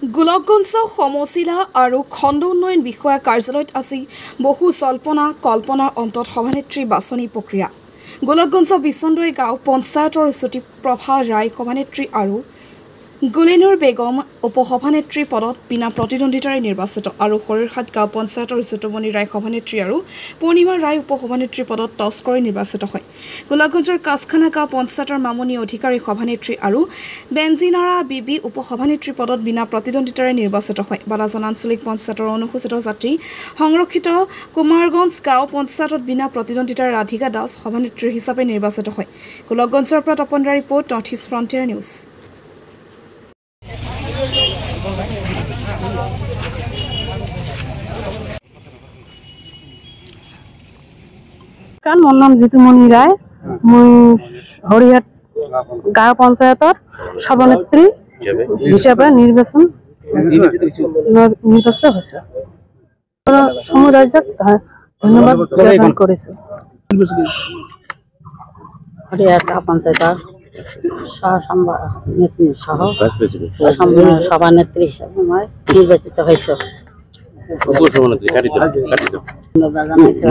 গোলকগঞ্জ সমজিলা আৰু খণ্ড উন্নয়ন বিষয়া কাৰ্যালয়ত আজি বহু জল্পনা কল্পনাৰ অন্তত সভানেত্ৰী বাছনি প্ৰক্ৰিয়া। গোলকগঞ্জ বিচন্দৈ গাঁও পঞ্চায়তৰ জ্যোতিপ্ৰভা ৰায় সভানেত্ৰী আৰু গুলিনুৰ বেগম উপসভানেত্ৰী পদত বিনা প্ৰতিদ্বন্দ্বিতাৰে নিৰ্বাচিত আৰু হৰিৰহাট গাঁও পঞ্চায়তৰ যদুমণি ৰায় সভানেত্ৰী আৰু পূৰ্ণিমা ৰায় উপসভানেত্ৰী পদত টছ কৰি নিৰ্বাচিত হয়। গোলকগঞ্জৰ কাছখানা গাঁও পঞ্চায়তৰ মামনি অধিকাৰী সভানেত্ৰী আৰু বেঞ্জিনাৰা বিবি উপসভানেত্ৰী পদত বিনা প্ৰতিদ্বন্দ্বিতাৰে নিৰ্বাচিত হয়। বালাজান আঞ্চলিক পঞ্চায়তৰ অনুসূচিত জাতি সংৰক্ষিত কুমাৰগঞ্জ গাঁও পঞ্চায়তত বিনা প্ৰতিদ্বন্দ্বিতাৰে ৰাধিকা দাস সভানেত্ৰী হিচাপে নিৰ্বাচিত হয়। গোলকগঞ্জৰ পৰা তপনৰা report, north east frontier news. মোৰ নাম যদুমণি ৰায়, মই হৰিহাট গাঁও পঞ্চায়তৰ সভানেত্ৰী হিচাপে নিৰ্বাচন হৈছে। সমুদায়ক ধন্যবাদ জ্ঞাপন কৰিছোঁ। হৰিয়াট গাঁও পঞ্চায়েতৰ সভানেত্ৰী হিচাপে মই নিৰ্বাচিত হৈছোঁ।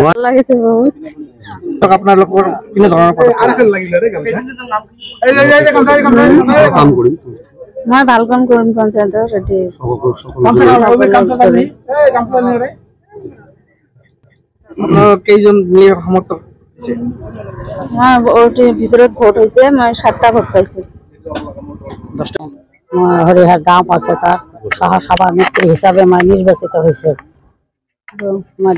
ভাল লাগিছে বহুত। আপোনালোকৰ কেনে ধৰণৰ মই ভাল কাম কৰিম পঞ্চায়তৰ কেইজন সমৰ্থক ভিতৰত ভোট হৈছে, মই 7টা ভোট পাইছোঁ। মই হৰিহাট গাঁও পঞ্চায়তৰ সভানেত্ৰী হিচাপে মই নিৰ্বাচিত হৈছোঁ। মই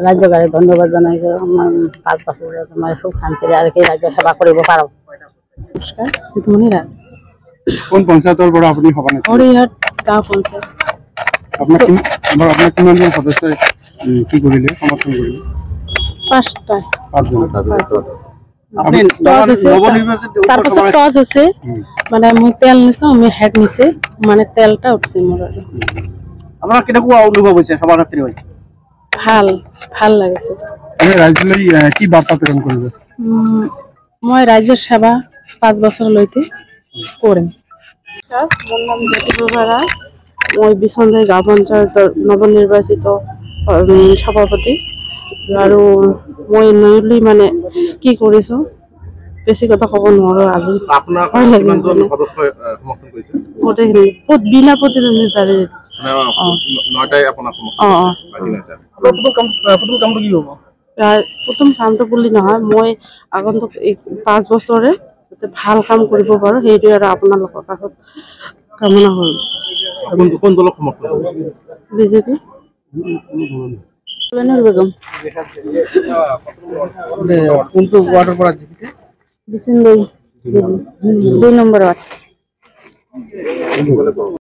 ৰাজ্যকাৰী ধন্যবাদ জনাইছোঁ। মই 5 বছৰ মই সুখ শান্তিৰে আৰু কি ৰাজ্য সেৱা কৰিব পাৰোঁ। নমস্কাৰ, যদুমণি ৰায়। কোন পঞ্চায়তৰ পৰা আপুনি সভানেত্ৰী? হৰিহাট গাঁও পঞ্চায়ত। আপোনাক কিমানজন সদস্যই কি কৰিলে, সমৰ্থন কৰিলে? 5টা। 5জন। তাৰপাছত টচ হৈছে, মানে মই তেল নিছোঁ, আমি হেড নিছে, মানে তেলটা উঠছে মোৰ। আপোনাৰ কেনেকুৱা অনুভৱ হৈছে সভানেত্ৰী হৈ? ভাল লাগিছে। আপুনি ৰাইজলৈ কি বাৰ্তা প্ৰেৰণ কৰিব? মই ৰাইজৰ সেৱা 5 বছৰলৈকে কৰিম। মোৰ নাম জ্যোতিপ্ৰভা ৰায়, মই বিচন্দৈ গাঁও পঞ্চায়তৰ নৱনিৰ্বাচিত সভাপতি আৰু মই নৈলি মানে কি কৰিছোঁ বেছি কথা ক'ব নোৱাৰোঁ। আজি গোটেইখিনি বিনা প্ৰতিদ্বন্দ্বিতাৰে প্ৰথম কামটো বুলি নহয়, মই আগন্তুক 5 বছৰে যাতে ভাল কাম কৰিব পাৰোঁ, সেইটোৱে আৰু আপোনালোকৰ কাষত কামনা কৰিম। বিজেপি। কোনটো ৱাৰ্ডৰ পৰা জিকিছে? বিচন্দৈ 2 নম্বৰ ৱাৰ্ড।